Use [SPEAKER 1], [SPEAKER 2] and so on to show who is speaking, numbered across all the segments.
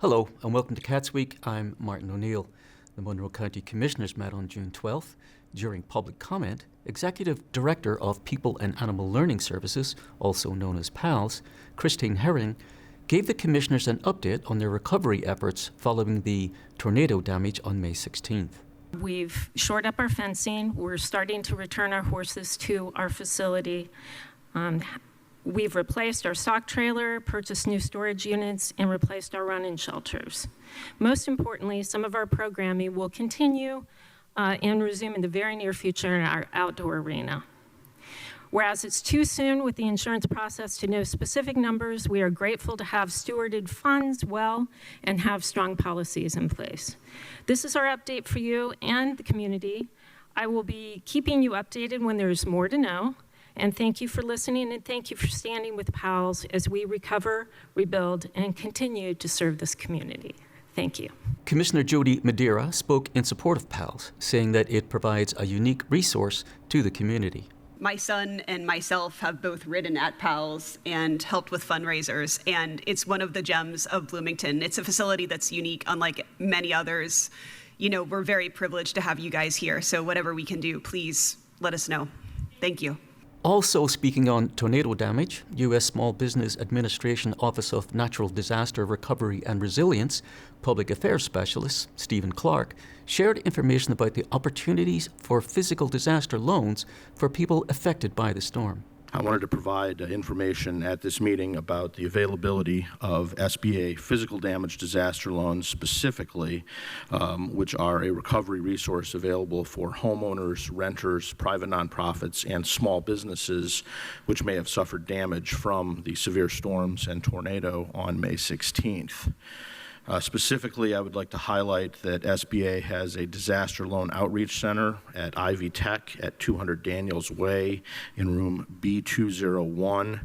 [SPEAKER 1] Hello and welcome to CATSweek. I'm Martin O'Neill. The Monroe County Commissioners met on June 12th. During public comment, Executive Director of People and Animal Learning Services, also known as PALS, Christine Herring, gave the Commissioners an update on their recovery efforts following the tornado damage on May 16th.
[SPEAKER 2] We've shored up our fencing. We're starting to return our horses to our facility. We've replaced our stock trailer, purchased new storage units, and replaced our run-in shelters. Most importantly, some of our programming will continue and resume in the very near future in our outdoor arena. Whereas it's too soon with the insurance process to know specific numbers, we are grateful to have stewarded funds well and have strong policies in place. This is our update for you and the community. I will be keeping you updated when there's more to know. And thank you for listening, and thank you for standing with PALS as we recover, rebuild, and continue to serve this community. Thank you.
[SPEAKER 1] Commissioner Jody Madeira spoke in support of PALS, saying that it provides a unique resource to the community.
[SPEAKER 3] My son and myself have both ridden at PALS and helped with fundraisers, and it's one of the gems of Bloomington. It's a facility that's unique, unlike many others. You know, we're very privileged to have you guys here, so whatever we can do, please let us know. Thank you.
[SPEAKER 1] Also speaking on tornado damage, U.S. Small Business Administration Office of Natural Disaster Recovery and Resilience Public Affairs Specialist Stephen Clark shared information about the opportunities for physical disaster loans for people affected by the storm.
[SPEAKER 4] I wanted to provide information at this meeting about the availability of SBA physical damage disaster loans specifically, which are a recovery resource available for homeowners, renters, private nonprofits, and small businesses which may have suffered damage from the severe storms and tornado on May 16th. Specifically, I would like to highlight that SBA has a disaster loan outreach center at Ivy Tech at 200 Daniels Way in room B201.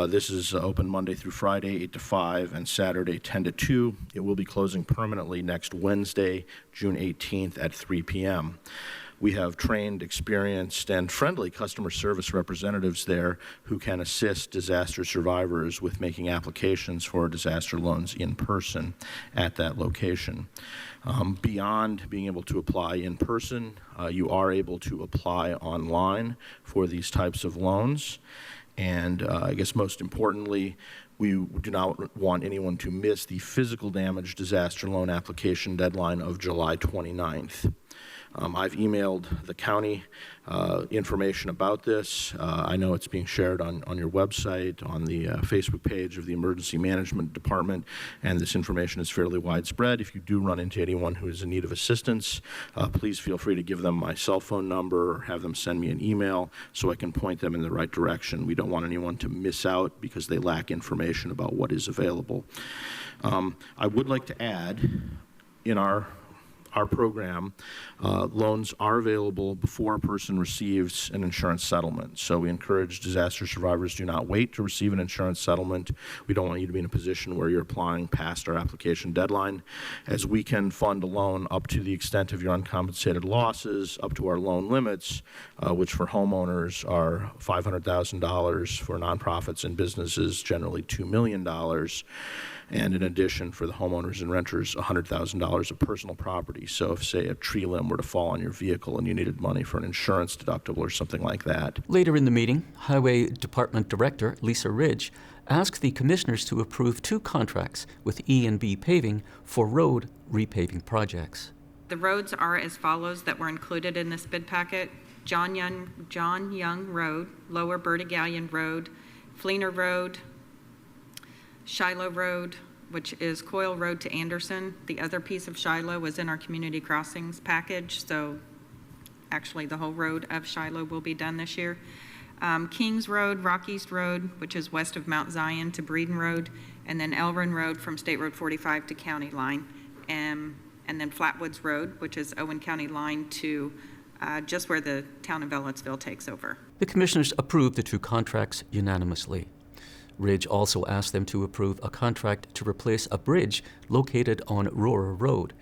[SPEAKER 4] This is open Monday through Friday, 8 to 5, and Saturday, 10 to 2. It will be closing permanently next Wednesday, June 18th at 3 p.m. We have trained, experienced, and friendly customer service representatives there who can assist disaster survivors with making applications for disaster loans in person at that location. Beyond being able to apply in person, you are able to apply online for these types of loans. And I guess most importantly, we do not want anyone to miss the physical damage disaster loan application deadline of July 29th. I've emailed the county information about this. I know it's being shared on your website, on the Facebook page of the Emergency Management Department, and this information is fairly widespread. If you do run into anyone who is in need of assistance, please feel free to give them my cell phone number or have them send me an email so I can point them in the right direction. We don't want anyone to miss out because they lack information about what is available. I would like to add, in our program, loans are available before a person receives an insurance settlement. So we encourage disaster survivors, do not wait to receive an insurance settlement. We don't want you to be in a position where you're applying past our application deadline, as we can fund a loan up to the extent of your uncompensated losses, up to our loan limits, which for homeowners are $500,000, for nonprofits and businesses generally $2 million. And in addition, for the homeowners and renters, $100,000 of personal property. So if, say, a tree limb were to fall on your vehicle and you needed money for an insurance deductible or something like that.
[SPEAKER 1] Later in the meeting, Highway Department Director Lisa Ridge asked the Commissioners to approve 2 contracts with E&B Paving for road repaving projects.
[SPEAKER 5] The roads are as follows that were included in this bid packet: John Young Road, Lower Bertie Gallion Road, Fleener Road, Shiloh Road, which is Coyle Road to Anderson. The other piece of Shiloh was in our community crossings package, so actually the whole road of Shiloh will be done this year. Kings Road, Rock East Road, which is west of Mount Zion to Breeden Road, and then Elrin Road from State Road 45 to County Line, and then Flatwoods Road, which is Owen County Line to just where the town of Ellettsville takes over.
[SPEAKER 1] The Commissioners approved the 2 contracts unanimously. Ridge also asked them to approve a contract to replace a bridge located on Rohrer Road.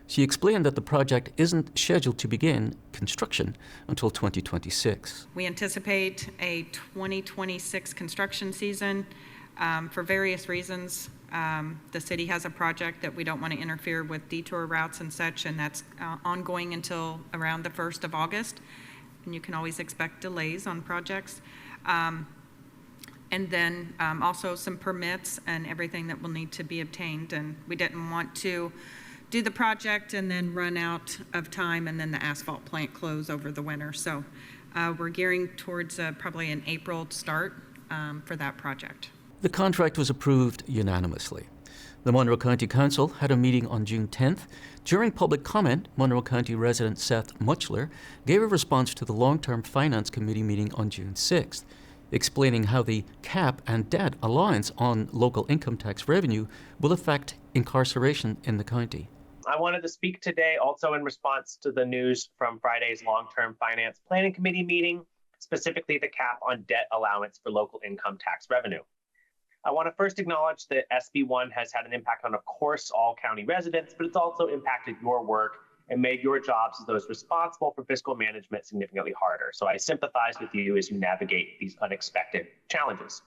[SPEAKER 1] She explained that the project isn't scheduled to begin construction until 2026.
[SPEAKER 5] We anticipate a 2026 construction season. For various reasons, The city has a project that we don't want to interfere with detour routes and such, and that's ongoing until around the 1st of August. And you can always expect delays on projects. And then also some permits and everything that will need to be obtained. And we didn't want to do the project and then run out of time and then the asphalt plant close over the winter. So we're gearing towards probably an April start for that project.
[SPEAKER 1] The contract was approved unanimously. The Monroe County Council had a meeting on June 10th. During public comment, Monroe County resident Seth Muchler gave a response to the Long-Term Finance Committee meeting on June 6th, explaining how the cap and debt allowance on local income tax revenue will affect incarceration in the county.
[SPEAKER 6] I wanted to speak today also in response to the news from Friday's Long-Term Finance Planning Committee meeting, specifically the cap on debt allowance for local income tax revenue. I want to first acknowledge that SB1 has had an impact on, of course, all county residents, but it's also impacted your work and made your jobs as those responsible for fiscal management significantly harder. So I sympathize with you as you navigate these unexpected challenges.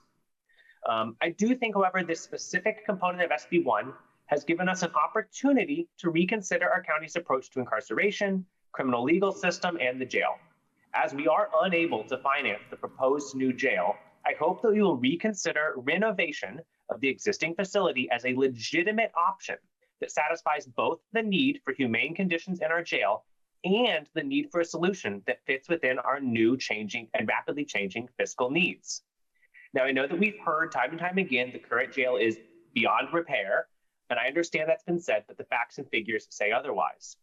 [SPEAKER 6] I do think, however, this specific component of SB1 has given us an opportunity to reconsider our county's approach to incarceration, criminal legal system, and the jail. As we are unable to finance the proposed new jail, I hope that you will reconsider renovation of the existing facility as a legitimate option that satisfies both the need for humane conditions in our jail and the need for a solution that fits within our new changing and rapidly changing fiscal needs. Now, I know that we've heard time and time again the current jail is beyond repair, and I understand that's been said, but the facts and figures say otherwise.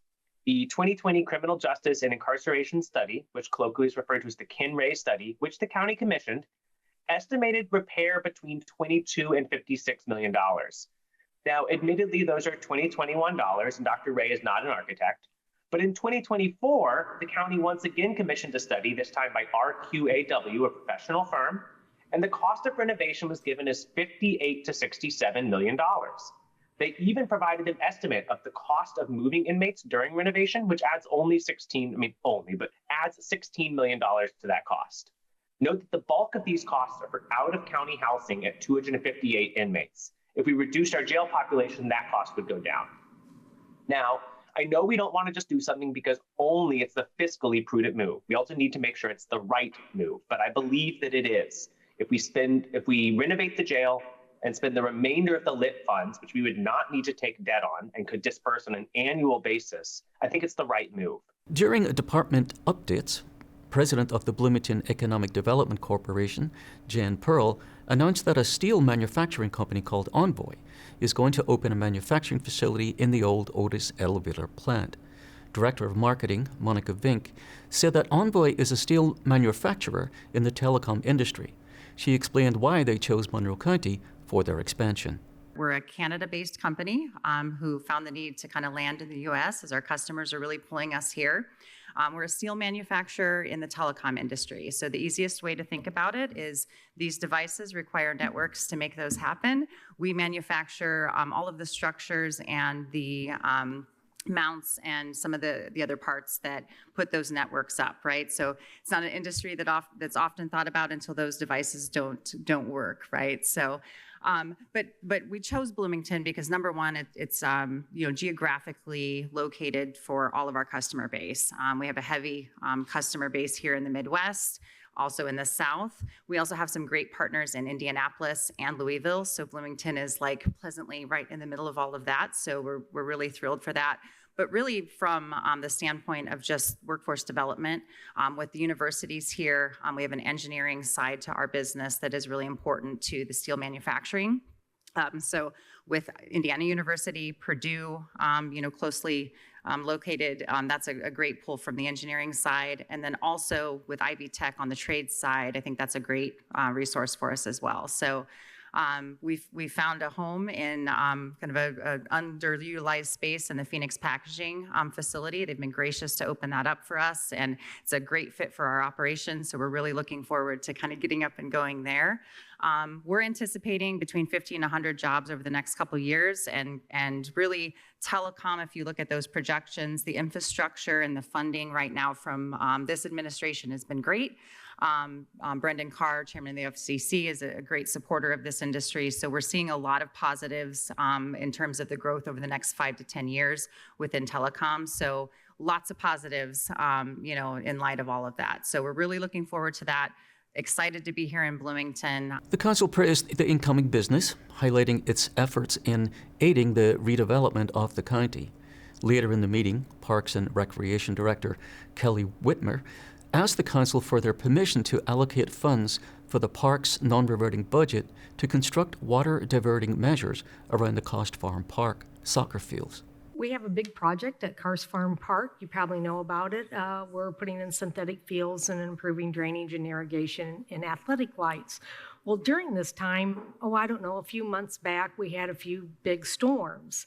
[SPEAKER 6] The 2020 Criminal Justice and Incarceration Study, which colloquially is referred to as the Kin-Ray Study, which the county commissioned, estimated repair between $22 and $56 million. Now, admittedly, those are 2021 dollars, and Dr. Ray is not an architect. But in 2024, the county once again commissioned a study, this time by RQAW, a professional firm, and the cost of renovation was given as $58 to $67 million. They even provided an estimate of the cost of moving inmates during renovation, which adds $16 million to that cost. Note that the bulk of these costs are for out-of-county housing at 258 inmates. If we reduced our jail population, that cost would go down. Now, I know we don't want to just do something because only it's the fiscally prudent move. We also need to make sure it's the right move, but I believe that it is. If we renovate the jail and spend the remainder of the lit funds, which we would not need to take debt on and could disperse on an annual basis, I think it's the right move.
[SPEAKER 1] During a department updates, President of the Bloomington Economic Development Corporation, Jan Pearl, announced that a steel manufacturing company called Envoy is going to open a manufacturing facility in the old Otis elevator plant. Director of Marketing, Monica Vink, said that Envoy is a steel manufacturer in the telecom industry. She explained why they chose Monroe County for their expansion.
[SPEAKER 7] We're a Canada-based company who found the need to kind of land in the U.S. as our customers are really pulling us here. We're a steel manufacturer in the telecom industry. So the easiest way to think about it is these devices require networks to make those happen. We manufacture all of the structures and the mounts and some of the other parts that put those networks up, right? So it's not an industry that's often thought about until those devices don't work, right? So, but we chose Bloomington because number one, it's geographically located for all of our customer base. We have a heavy customer base here in the Midwest, also in the South. We also have some great partners in Indianapolis and Louisville. So Bloomington is like pleasantly right in the middle of all of that. So we're really thrilled for that. But really from the standpoint of just workforce development, with the universities here, we have an engineering side to our business that is really important to the steel manufacturing. So with Indiana University, Purdue, closely located, that's a great pull from the engineering side. And then also with Ivy Tech on the trade side, I think that's a great resource for us as well. So we found a home in kind of an underutilized space in the Phoenix packaging facility. They've been gracious to open that up for us, and it's a great fit for our operations. So we're really looking forward to kind of getting up and going there. We're anticipating between 50 and 100 jobs over the next couple of years, and really telecom, if you look at those projections, the infrastructure and the funding right now from this administration has been great. Brendan Carr, chairman of the FCC, is a great supporter of this industry. So we're seeing a lot of positives in terms of the growth over the next 5 to 10 years within telecom. So lots of positives, in light of all of that. So we're really looking forward to that. Excited to be here in Bloomington.
[SPEAKER 1] The council praised the incoming business, highlighting its efforts in aiding the redevelopment of the county. Later in the meeting, Parks and Recreation Director Kelly Whitmer asked the council for their permission to allocate funds for the park's non-reverting budget to construct water diverting measures around the Cost Farm Park soccer fields.
[SPEAKER 8] We have a big project at Cars Farm Park. You probably know about it. We're putting in synthetic fields and improving drainage and irrigation and athletic lights. Well, during this time, a few months back, we had a few big storms.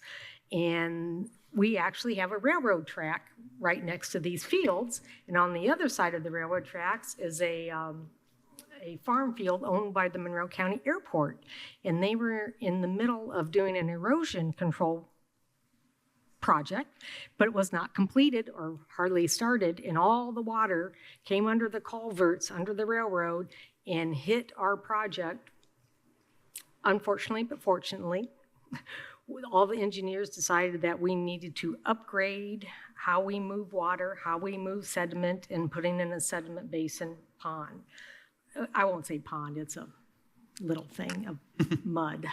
[SPEAKER 8] And we actually have a railroad track right next to these fields. And on the other side of the railroad tracks is a farm field owned by the Monroe County Airport. And they were in the middle of doing an erosion control project, but it was not completed or hardly started, and all the water came under the culverts under the railroad and hit our project. Unfortunately, but fortunately, all the engineers decided that we needed to upgrade how we move water, how we move sediment, and putting in a sediment basin pond. I won't say pond, it's a little thing of mud.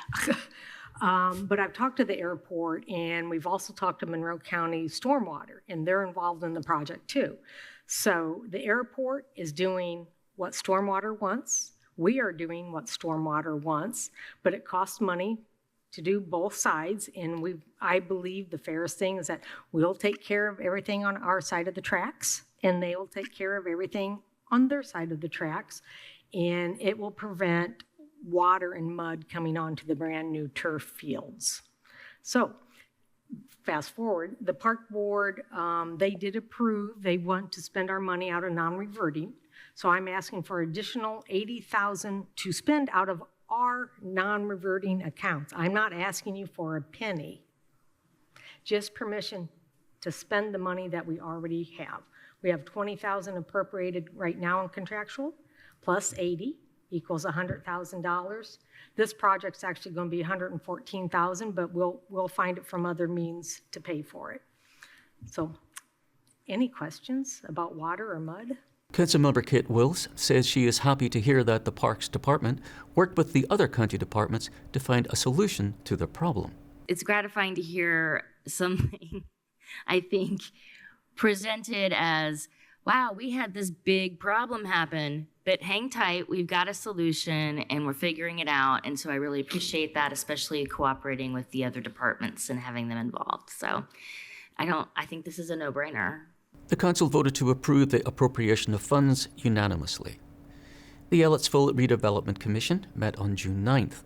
[SPEAKER 8] But I've talked to the airport, and we've also talked to Monroe County Stormwater, and they're involved in the project too. So the airport is doing what Stormwater wants. We are doing what Stormwater wants, but it costs money to do both sides. And I believe the fairest thing is that we'll take care of everything on our side of the tracks, and they will take care of everything on their side of the tracks. And it will prevent water and mud coming onto the brand new turf fields. So fast forward, the park board, they did approve, they want to spend our money out of non-reverting. So I'm asking for additional $80,000 to spend out of our non-reverting accounts. I'm not asking you for a penny, just permission to spend the money that we already have. We have $20,000 appropriated right now in contractual, plus 80 equals $100,000. This project's actually going to be $114,000, but we'll find it from other means to pay for it. So, any questions about water or mud?
[SPEAKER 1] Councilmember Kate Wills says she is happy to hear that the Parks Department worked with the other county departments to find a solution to the problem.
[SPEAKER 9] It's gratifying to hear something, I think, presented as, wow, we had this big problem happen, but hang tight, we've got a solution and we're figuring it out. And so I really appreciate that, especially cooperating with the other departments and having them involved. So I think this is a no-brainer.
[SPEAKER 1] The council voted to approve the appropriation of funds unanimously. The Ellettsville Redevelopment Commission met on June 9th.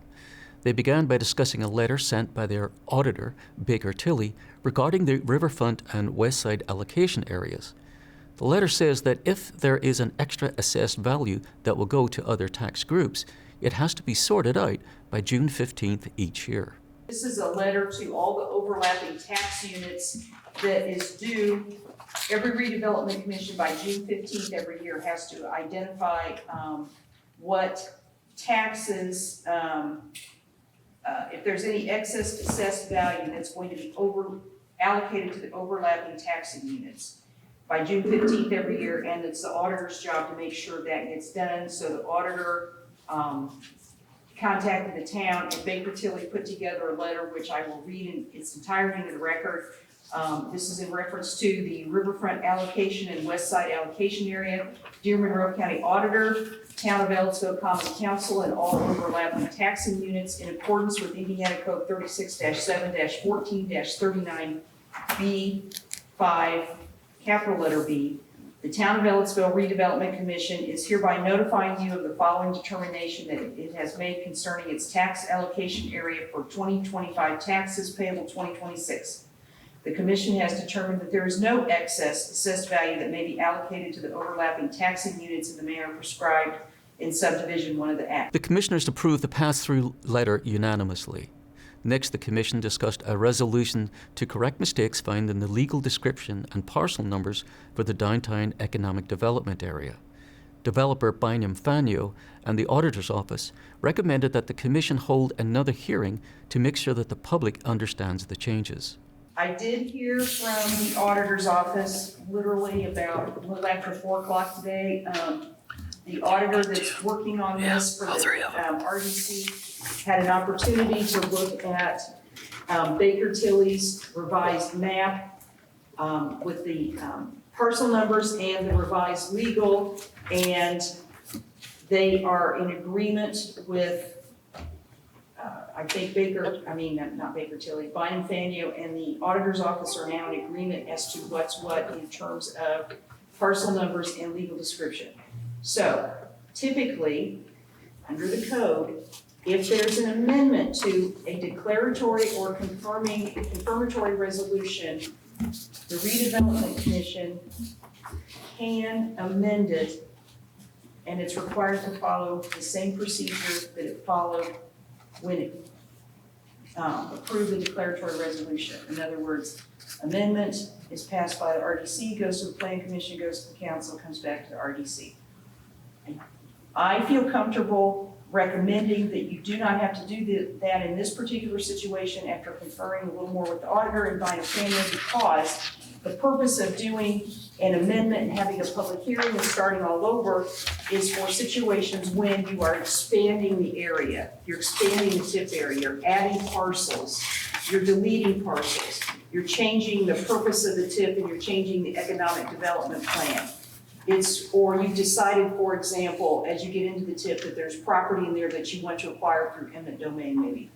[SPEAKER 1] They began by discussing a letter sent by their auditor, Baker Tilly, regarding the riverfront and west side allocation areas. The letter says that if there is an extra assessed value that will go to other tax groups, it has to be sorted out by June 15th each year.
[SPEAKER 10] This is a letter to all the overlapping tax units that is due. Every redevelopment commission by June 15th every year has to identify what taxes, if there's any excess assessed value that's going to be allocated to the overlapping taxing units by June 15th every year, and it's the auditor's job to make sure that gets done. So the auditor contacted the town, and Baker Tilly put together a letter, which I will read in its entirety into the record. This is in reference to the riverfront allocation and west side allocation area. Dear Monroe County Auditor, Town of Ellettsville Common Council, and all overlapping taxing units in accordance with Indiana Code 36-7-14-39B5, capital letter B. The Town of Ellettsville Redevelopment Commission is hereby notifying you of the following determination that it has made concerning its tax allocation area for 2025 taxes payable 2026. The Commission has determined that there is no excess assessed value that may be allocated to the overlapping taxing units in the manner prescribed in Subdivision 1 of the Act.
[SPEAKER 1] The commissioners approved the pass-through letter unanimously. Next, the commission discussed a resolution to correct mistakes found in the legal description and parcel numbers for the downtown economic development area. developer Bynum Fanyo, and the auditor's office recommended that the commission hold another hearing to make sure that the public understands the changes.
[SPEAKER 10] I did hear from the auditor's office literally about a little after 4 o'clock today. The auditor that's working on this for the RDC had an opportunity to look at Baker Tilly's revised map with the parcel numbers and the revised legal, and they are in agreement with I think not Baker Tilly, Bynum Fanyo and the auditor's office are now in agreement as to what's what in terms of parcel numbers and legal description. So typically, under the code, if there's an amendment to a declaratory or confirmatory resolution, the redevelopment commission can amend it, and it's required to follow the same procedure that it followed when it approved the declaratory resolution. In other words, amendment is passed by the RDC, goes to the Plan Commission, goes to the council, comes back to the RDC. I feel comfortable recommending that you do not have to do that in this particular situation after conferring a little more with the auditor and Bynum Fanyo, because the purpose of doing an amendment and having a public hearing and starting all over is for situations when you are expanding the area. You're expanding the TIF area, you're adding parcels, you're deleting parcels, you're changing the purpose of the TIF, and you're changing the economic development plan. Or you decided, for example, as you get into the TIF, that there's property in there that you want to acquire through eminent domain maybe,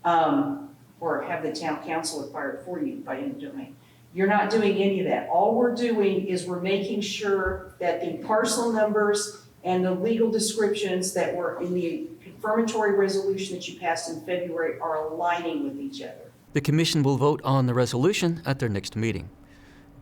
[SPEAKER 10] or have the town council acquire it for you by eminent domain. You're not doing any of that. All we're doing is we're making sure that the parcel numbers and the legal descriptions that were in the confirmatory resolution that you passed in February are aligning with each other.
[SPEAKER 1] The commission will vote on the resolution at their next meeting.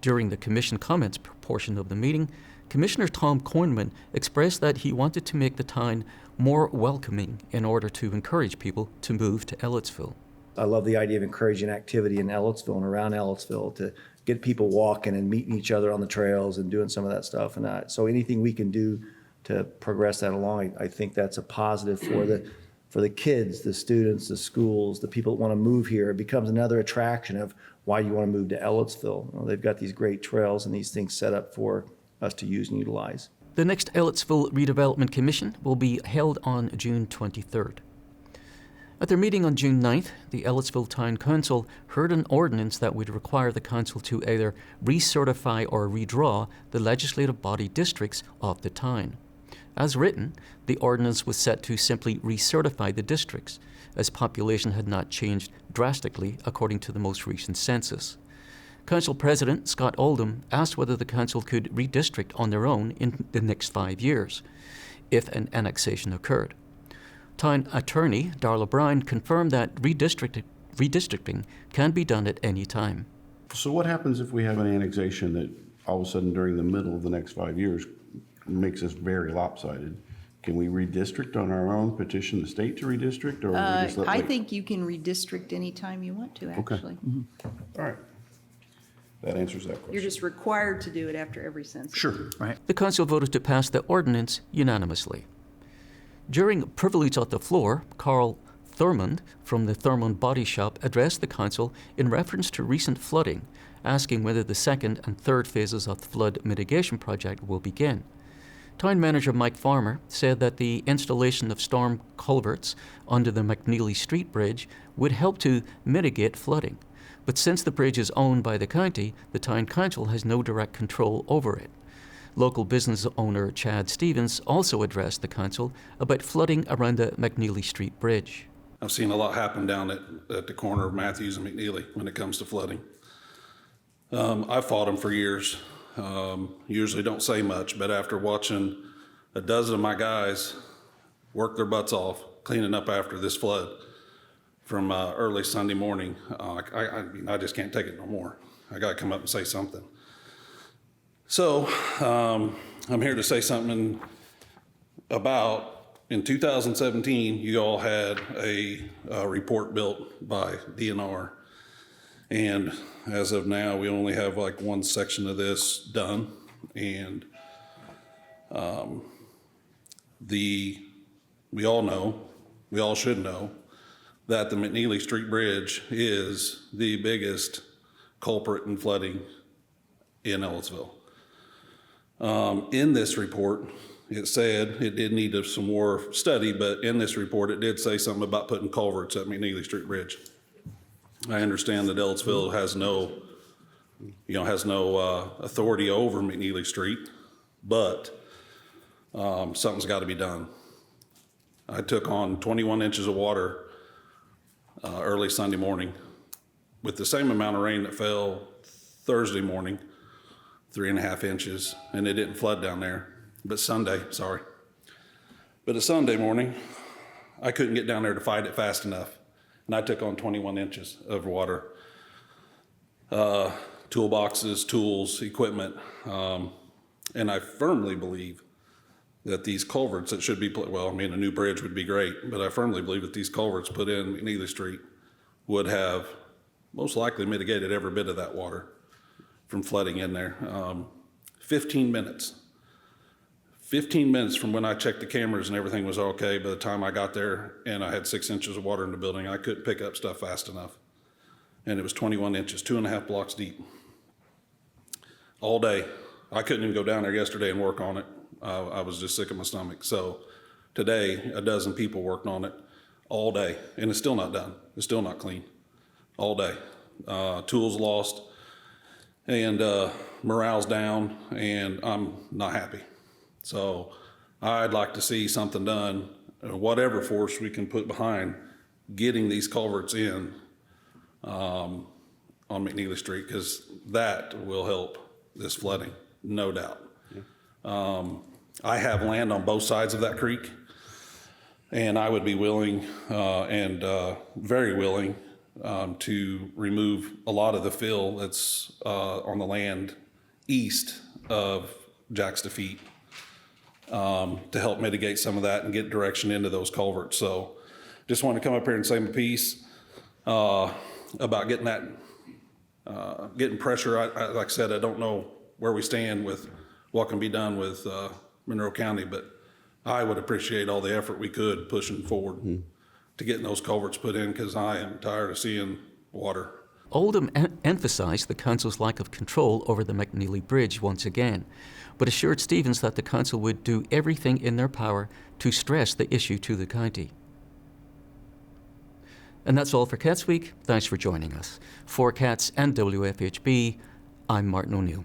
[SPEAKER 1] During the commission comments portion of the meeting, Commissioner Tom Kornman expressed that he wanted to make the town more welcoming in order to encourage people to move to Ellettsville.
[SPEAKER 11] I love the idea of encouraging activity in Ellettsville and around Ellettsville to get people walking and meeting each other on the trails and doing some of that stuff. And so anything we can do to progress that along, I think that's a positive for the kids, the students, the schools, the people that want to move here. It becomes another attraction of why you want to move to Ellettsville. You know, they've got these great trails and these things set up for us to use and utilize.
[SPEAKER 1] The next Ellettsville Redevelopment Commission will be held on June 23rd. At their meeting on June 9th, the Ellettsville Town Council heard an ordinance that would require the council to either recertify or redraw the legislative body districts of the town. As written, the ordinance was set to simply recertify the districts, as population had not changed drastically according to the most recent census. Council President Scott Oldham asked whether the council could redistrict on their own in the next 5 years, if an annexation occurred. Town Attorney Darla Brown confirmed that redistricting can be done at any time.
[SPEAKER 12] So what happens if we have an annexation that all of a sudden during the middle of the next 5 years makes us very lopsided? Can we redistrict on our own, petition the state to redistrict, or we just let
[SPEAKER 13] I think you can redistrict anytime you want to, actually.
[SPEAKER 12] Okay. Mm-hmm. All right. That answers that question.
[SPEAKER 13] You're just required to do it after every census.
[SPEAKER 12] Sure.
[SPEAKER 1] Right. The council voted to pass the ordinance unanimously. During privilege of the floor, Carl Thurmond from the Thurmond Body Shop addressed the council in reference to recent flooding, asking whether the second and third phases of the flood mitigation project will begin. Town manager Mike Farmer said that the installation of storm culverts under the McNeely Street Bridge would help to mitigate flooding. But since the bridge is owned by the county, the town council has no direct control over it. Local business owner Chad Stevens also addressed the council about flooding around the McNeely Street Bridge.
[SPEAKER 14] I've seen a lot happen down at the corner of Matthews and McNeely when it comes to flooding. I've fought them for years. Usually don't say much, but after watching a dozen of my guys work their butts off cleaning up after this flood from early Sunday morning, I just can't take it no more. I got to come up and say something. So I'm here to say something about, in 2017, you all had a report built by DNR. And as of now, we only have like one section of this done. And we all should know, that the McNeely Street Bridge is the biggest culprit in flooding in Ellisville. In this report, it said it did need some more study, but in this report, it did say something about putting culverts at McNeely Street Bridge. I understand that Ellisville has no authority over McNeely Street, but something's got to be done. I took on 21 inches of water early Sunday morning with the same amount of rain that fell Thursday morning, 3.5 inches, and it didn't flood down there. But a Sunday morning, I couldn't get down there to fight it fast enough, and I took on 21 inches of water. Toolboxes, tools, equipment, and I firmly believe that these culverts that should be, a new bridge would be great, but I firmly believe that these culverts put in McNeely Street would have most likely mitigated every bit of that water from flooding in there. 15 minutes from when I checked the cameras and everything was okay, by the time I got there and I had 6 inches of water in the building, I couldn't pick up stuff fast enough. And it was 21 inches, 2.5 blocks deep. All day. I couldn't even go down there yesterday and work on it. I was just sick of my stomach. So today, 12 people worked on it all day, and it's still not done. It's still not clean. All day. Tools lost, and morale's down, and I'm not happy. So I'd like to see something done, whatever force we can put behind getting these culverts in on McNeely Street, because that will help this flooding, no doubt. I have land on both sides of that creek, and I would be willing and very willing to remove a lot of the fill that's on the land east of Jack's Defeat to help mitigate some of that and get direction into those culverts. So just want to come up here and say my piece about getting that, getting pressure. Like I said, I don't know where we stand with what can be done with Monroe County, but I would appreciate all the effort we could pushing forward to getting those culverts put in, because I am tired of seeing water.
[SPEAKER 1] Oldham emphasized the council's lack of control over the McNeely Bridge once again, but assured Stevens that the council would do everything in their power to stress the issue to the county. And that's all for CATSweek. Thanks for joining us. For CATS and WFHB, I'm Martin O'Neill.